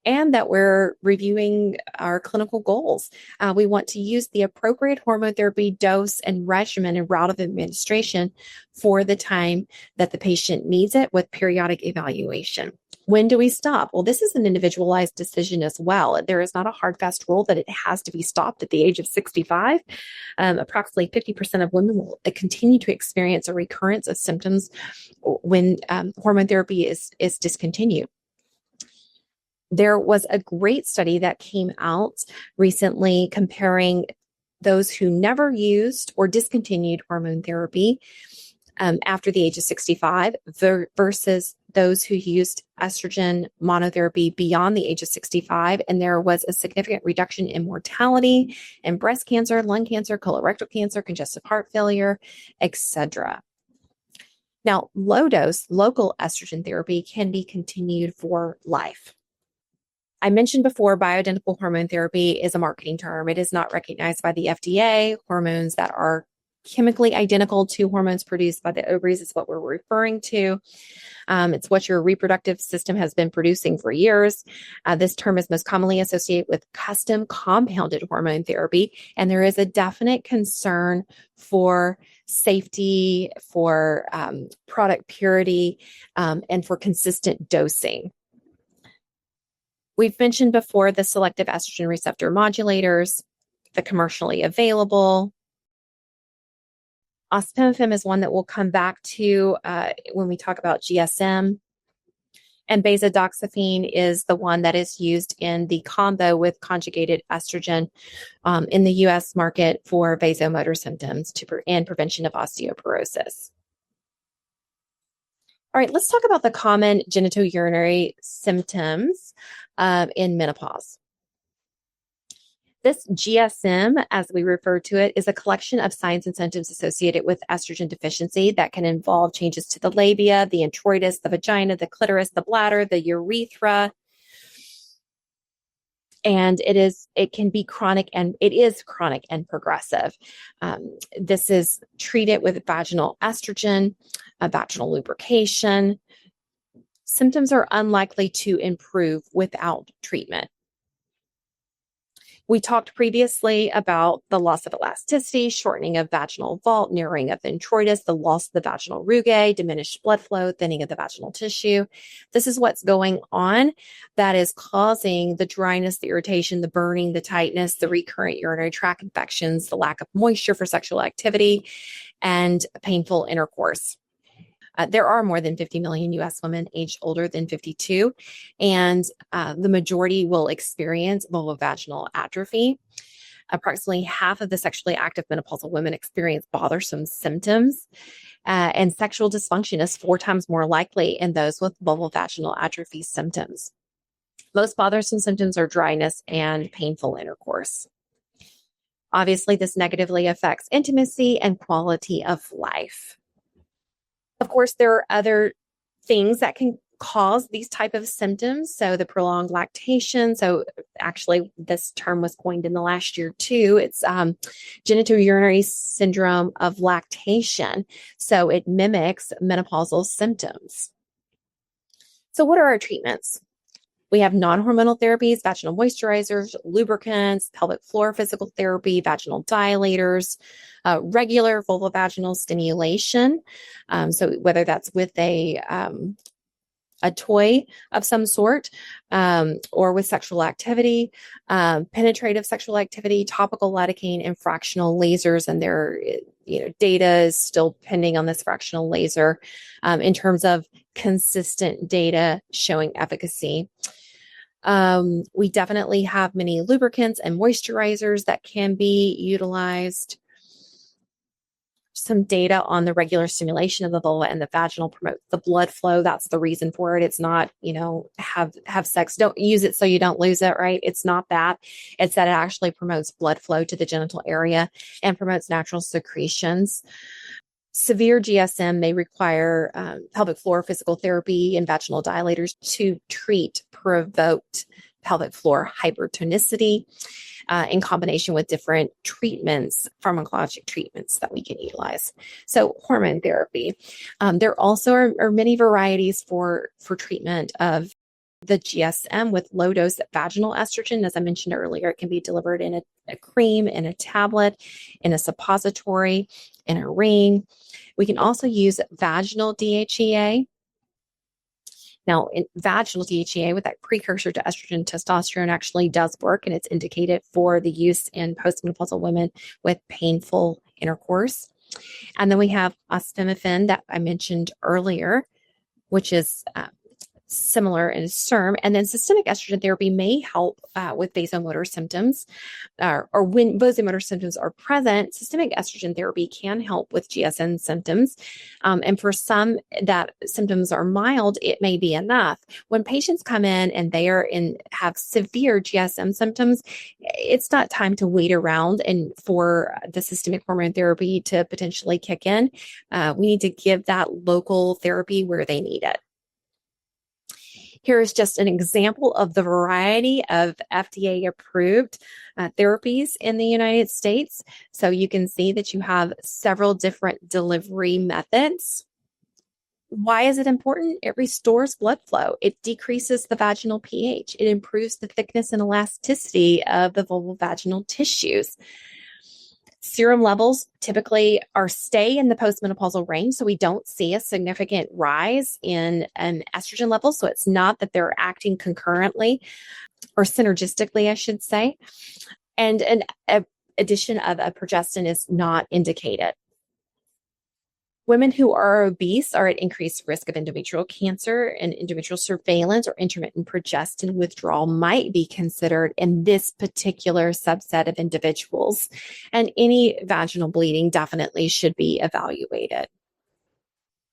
and that we're reviewing our clinical goals. We want to use the appropriate hormone therapy dose and regimen and route of administration for the time that the patient needs it, with periodic evaluation. When do we stop? Well, this is an individualized decision as well. There is not a hard, fast rule that it has to be stopped at the age of 65. Approximately 50% of women will continue to experience a recurrence of symptoms when hormone therapy is discontinued. There was a great study that came out recently comparing those who never used or discontinued hormone therapy after the age of 65 versus those who used estrogen monotherapy beyond the age of 65. And there was a significant reduction in mortality in breast cancer, lung cancer, colorectal cancer, congestive heart failure, etc. Now, low-dose local estrogen therapy can be continued for life. I mentioned before, bioidentical hormone therapy is a marketing term. It is not recognized by the FDA. Hormones that are chemically identical to hormones produced by the ovaries is what we're referring to. It's what your reproductive system has been producing for years. This term is most commonly associated with custom compounded hormone therapy, and there is a definite concern for safety, for product purity, and for consistent dosing. We've mentioned before the selective estrogen receptor modulators, the commercially available. Ospemifene is one that we'll come back to when we talk about GSM. And bezadoxifene is the one that is used in the combo with conjugated estrogen in the U.S. market for vasomotor symptoms and prevention of osteoporosis. All right, let's talk about the common genitourinary symptoms in menopause. This GSM, as we refer to it, is a collection of signs and symptoms associated with estrogen deficiency that can involve changes to the labia, the introitus, the vagina, the clitoris, the bladder, the urethra. And it can be chronic, and it is chronic and progressive. This is treated with vaginal estrogen, vaginal lubrication. Symptoms are unlikely to improve without treatment. We talked previously about the loss of elasticity, shortening of vaginal vault, narrowing of the introitus, the loss of the vaginal rugae, diminished blood flow, thinning of the vaginal tissue. This is what's going on that is causing the dryness, the irritation, the burning, the tightness, the recurrent urinary tract infections, the lack of moisture for sexual activity, and painful intercourse. There are more than 50 million US women aged older than 52, and the majority will experience vulvovaginal atrophy. Approximately half of the sexually active menopausal women experience bothersome symptoms, and sexual dysfunction is 4 times more likely in those with vulvovaginal atrophy symptoms. Most bothersome symptoms are dryness and painful intercourse. Obviously, this negatively affects intimacy and quality of life. Of course, there are other things that can cause these type of symptoms. So the prolonged lactation. So actually, this term was coined in the last year too. It's genitourinary syndrome of lactation. So it mimics menopausal symptoms. So what are our treatments? We have non-hormonal therapies, vaginal moisturizers, lubricants, pelvic floor physical therapy, vaginal dilators, regular vulvovaginal stimulation. So whether that's with a toy of some sort, or with sexual activity, penetrative sexual activity, topical lidocaine, and fractional lasers. And their data is still pending on this fractional laser in terms of consistent data showing efficacy. We definitely have many lubricants and moisturizers that can be utilized. Some data on the regular stimulation of the vulva and the vaginal promotes the blood flow. That's the reason for it. It's not, have sex. Don't use it so you don't lose it, right? It's not that. It's that it actually promotes blood flow to the genital area and promotes natural secretions. Severe GSM may require pelvic floor physical therapy and vaginal dilators to treat provoked pelvic floor hypertonicity in combination with different treatments, pharmacologic treatments that we can utilize. So hormone therapy. There also are many varieties for treatment of the GSM with low dose vaginal estrogen. As I mentioned earlier, it can be delivered in a cream, in a tablet, in a suppository, in a ring. We can also use vaginal DHEA. Now, vaginal DHEA with that precursor to estrogen, testosterone actually does work, and it's indicated for the use in postmenopausal women with painful intercourse. And then we have ospemifene that I mentioned earlier, which is similar in SERM. And then systemic estrogen therapy may help with vasomotor symptoms, or when vasomotor symptoms are present, systemic estrogen therapy can help with GSM symptoms. And for some that symptoms are mild, it may be enough. When patients come in and have severe GSM symptoms, it's not time to wait around and for the systemic hormone therapy to potentially kick in. We need to give that local therapy where they need it. Here is just an example of the variety of FDA-approved therapies in the United States. So you can see that you have several different delivery methods. Why is it important? It restores blood flow. It decreases the vaginal pH. It improves the thickness and elasticity of the vulvovaginal tissues. Serum levels typically stay in the postmenopausal range, so we don't see a significant rise in an estrogen level. So it's not that they're acting concurrently or synergistically, I should say. And an addition of a progestin is not indicated. Women who are obese are at increased risk of endometrial cancer, and endometrial surveillance or intermittent progestin withdrawal might be considered in this particular subset of individuals. And any vaginal bleeding definitely should be evaluated.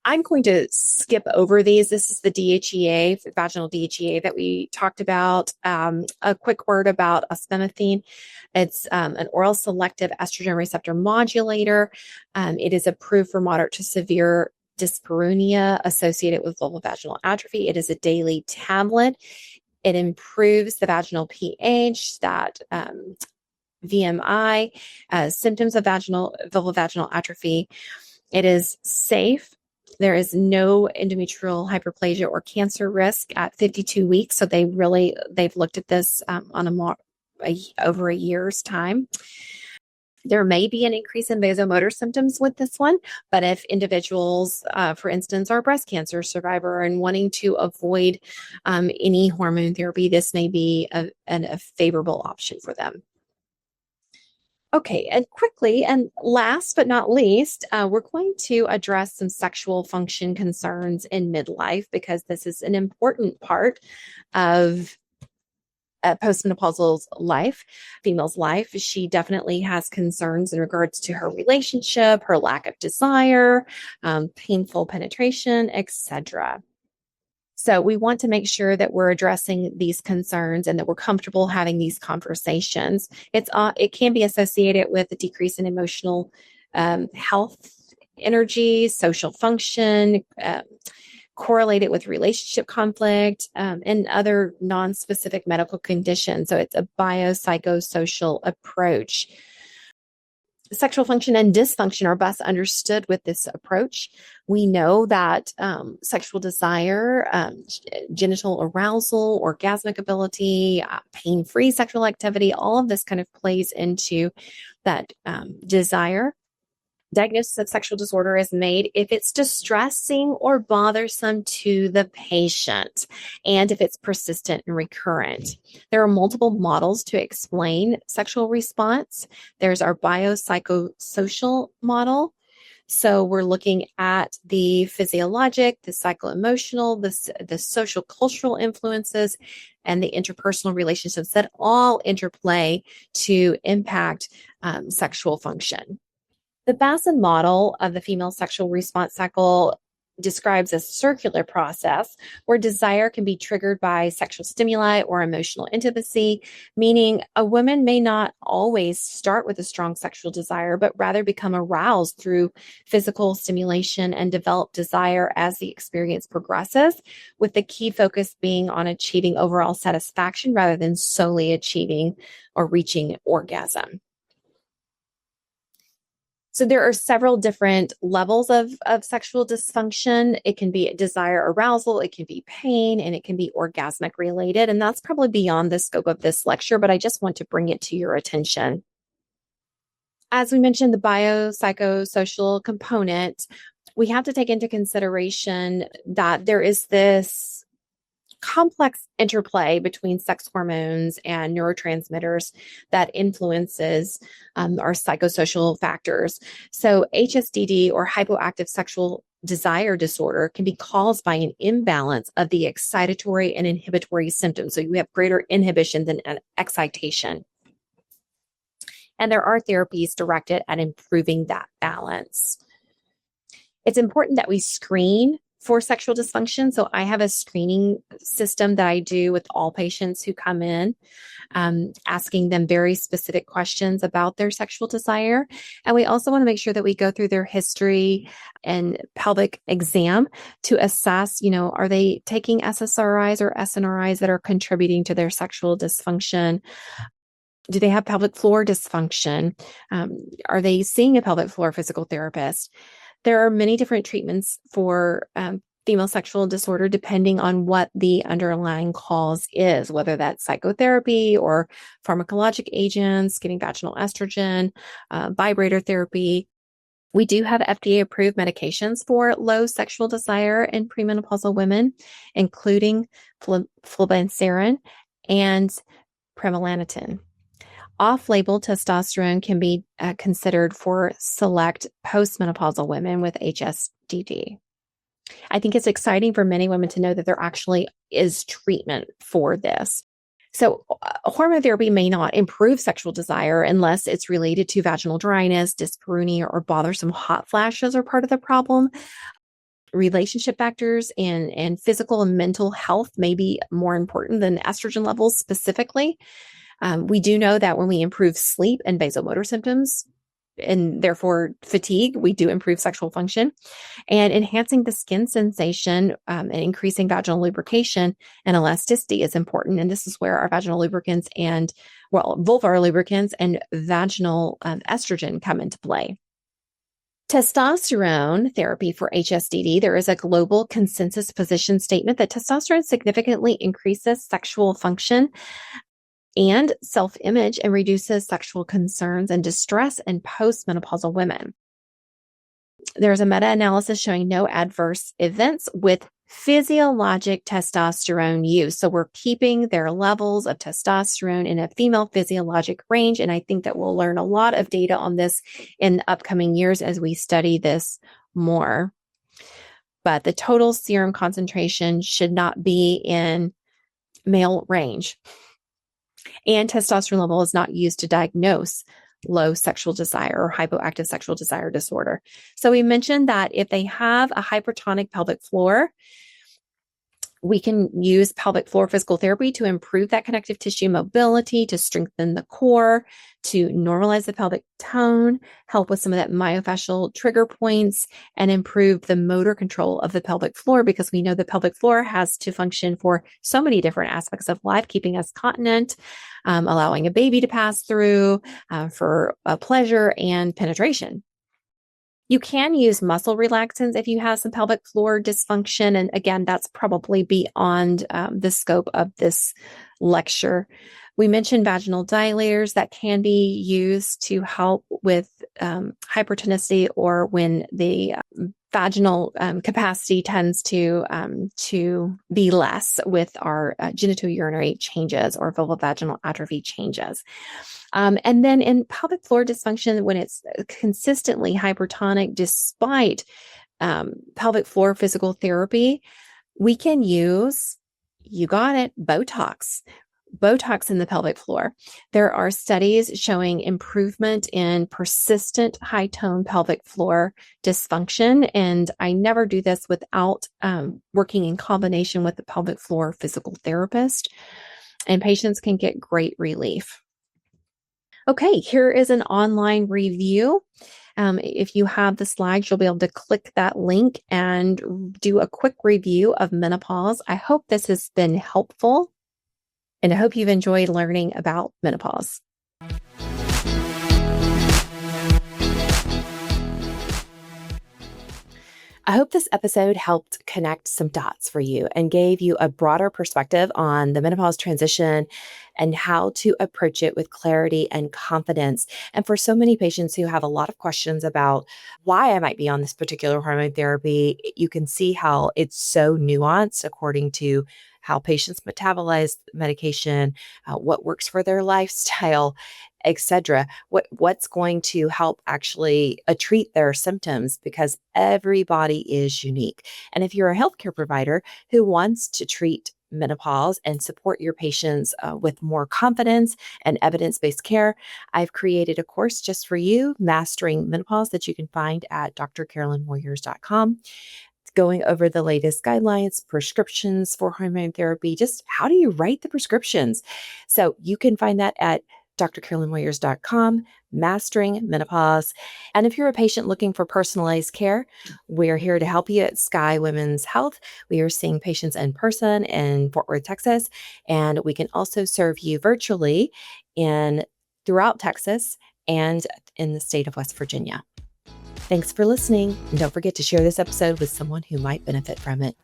I'm going to skip over these. This is the DHEA, vaginal DHEA that we talked about. A quick word about ospemifene. It's an oral selective estrogen receptor modulator. It is approved for moderate to severe dyspareunia associated with vulvovaginal atrophy. It is a daily tablet. It improves the vaginal pH, that VMI, symptoms of vulvovaginal atrophy. It is safe. There is no endometrial hyperplasia or cancer risk at 52 weeks. So they've looked at this on a over a year's time. There may be an increase in vasomotor symptoms with this one, but if individuals, for instance, are a breast cancer survivor and wanting to avoid any hormone therapy, this may be a favorable option for them. Okay, and quickly, and last but not least, we're going to address some sexual function concerns in midlife because this is an important part of postmenopausal life, female's life. She definitely has concerns in regards to her relationship, her lack of desire, painful penetration, etc. So we want to make sure that we're addressing these concerns and that we're comfortable having these conversations. It can be associated with a decrease in emotional health, energy, social function, correlated with relationship conflict, and other non-specific medical conditions. So it's a biopsychosocial approach. Sexual function and dysfunction are best understood with this approach. We know that sexual desire, genital arousal, orgasmic ability, pain-free sexual activity, all of this kind of plays into that desire. Diagnosis of sexual disorder is made if it's distressing or bothersome to the patient and if it's persistent and recurrent. There are multiple models to explain sexual response. There's our biopsychosocial model. So we're looking at the physiologic, the psycho-emotional, the social cultural influences, and the interpersonal relationships that all interplay to impact sexual function. The Basson model of the female sexual response cycle describes a circular process where desire can be triggered by sexual stimuli or emotional intimacy, meaning a woman may not always start with a strong sexual desire, but rather become aroused through physical stimulation and develop desire as the experience progresses, with the key focus being on achieving overall satisfaction rather than solely achieving or reaching orgasm. So there are several different levels of sexual dysfunction. It can be desire arousal, it can be pain, and it can be orgasmic related. And that's probably beyond the scope of this lecture, but I just want to bring it to your attention. As we mentioned, the biopsychosocial component, we have to take into consideration that there is this complex interplay between sex hormones and neurotransmitters that influences our psychosocial factors. So HSDD, or hypoactive sexual desire disorder, can be caused by an imbalance of the excitatory and inhibitory symptoms. So you have greater inhibition than excitation. And there are therapies directed at improving that balance. It's important that we screen for sexual dysfunction. So I have a screening system that I do with all patients who come in, asking them very specific questions about their sexual desire. And we also want to make sure that we go through their history and pelvic exam to assess, are they taking SSRIs or SNRIs that are contributing to their sexual dysfunction? Do they have pelvic floor dysfunction? Are they seeing a pelvic floor physical therapist? There are many different treatments for female sexual disorder depending on what the underlying cause is, whether that's psychotherapy or pharmacologic agents, giving vaginal estrogen, vibrator therapy. We do have FDA-approved medications for low sexual desire in premenopausal women, including flibanserin and bremelanotide. Off-label testosterone can be considered for select postmenopausal women with HSDD. I think it's exciting for many women to know that there actually is treatment for this. So hormone therapy may not improve sexual desire unless it's related to vaginal dryness, dyspareunia, or bothersome hot flashes are part of the problem. Relationship factors and physical and mental health may be more important than estrogen levels specifically. We do know that when we improve sleep and vasomotor symptoms, and therefore fatigue, we do improve sexual function. And enhancing the skin sensation and increasing vaginal lubrication and elasticity is important. And this is where our vaginal lubricants and, vulvar lubricants and vaginal estrogen come into play. Testosterone therapy for HSDD, there is a global consensus position statement that testosterone significantly increases sexual function. and self-image and reduces sexual concerns and distress in postmenopausal women. There's a meta-analysis showing no adverse events with physiologic testosterone use. So we're keeping their levels of testosterone in a female physiologic range. And I think that we'll learn a lot of data on this in the upcoming years as we study this more. But the total serum concentration should not be in male range. And testosterone level is not used to diagnose low sexual desire or hypoactive sexual desire disorder. So we mentioned that if they have a hypertonic pelvic floor, we can use pelvic floor physical therapy to improve that connective tissue mobility, to strengthen the core, to normalize the pelvic tone, help with some of that myofascial trigger points, and improve the motor control of the pelvic floor, because we know the pelvic floor has to function for so many different aspects of life, keeping us continent, allowing a baby to pass through, for pleasure and penetration. You can use muscle relaxants if you have some pelvic floor dysfunction. And again, that's probably beyond the scope of this lecture. We mentioned vaginal dilators that can be used to help with hypertonicity, or when the vaginal capacity tends to be less with our genitourinary changes or vulvovaginal atrophy changes. And then in pelvic floor dysfunction, when it's consistently hypertonic despite pelvic floor physical therapy, we can use, you got it, Botox in the pelvic floor. There are studies showing improvement in persistent high tone pelvic floor dysfunction. And I never do this without working in combination with the pelvic floor physical therapist. And patients can get great relief. Okay, here is an online review. If you have the slides, you'll be able to click that link and do a quick review of menopause. I hope this has been helpful, and I hope you've enjoyed learning about menopause. I hope this episode helped connect some dots for you and gave you a broader perspective on the menopause transition and how to approach it with clarity and confidence. And for so many patients who have a lot of questions about why I might be on this particular hormone therapy, you can see how it's so nuanced according to how patients metabolize medication, what works for their lifestyle, etc. What's going to help actually treat their symptoms, because everybody is unique. And if you're a healthcare provider who wants to treat menopause and support your patients with more confidence and evidence-based care, I've created a course just for you, Mastering Menopause, that you can find at drcarolynmoyers.com. Going over the latest guidelines, prescriptions for hormone therapy, just how do you write the prescriptions? So you can find that at drcarolynmoyers.com, Mastering Menopause. And if you're a patient looking for personalized care, we're here to help you at Sky Women's Health. We are seeing patients in person in Fort Worth, Texas, and we can also serve you virtually throughout Texas and in the state of West Virginia. Thanks for listening, and don't forget to share this episode with someone who might benefit from it.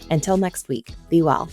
Until next week, be well.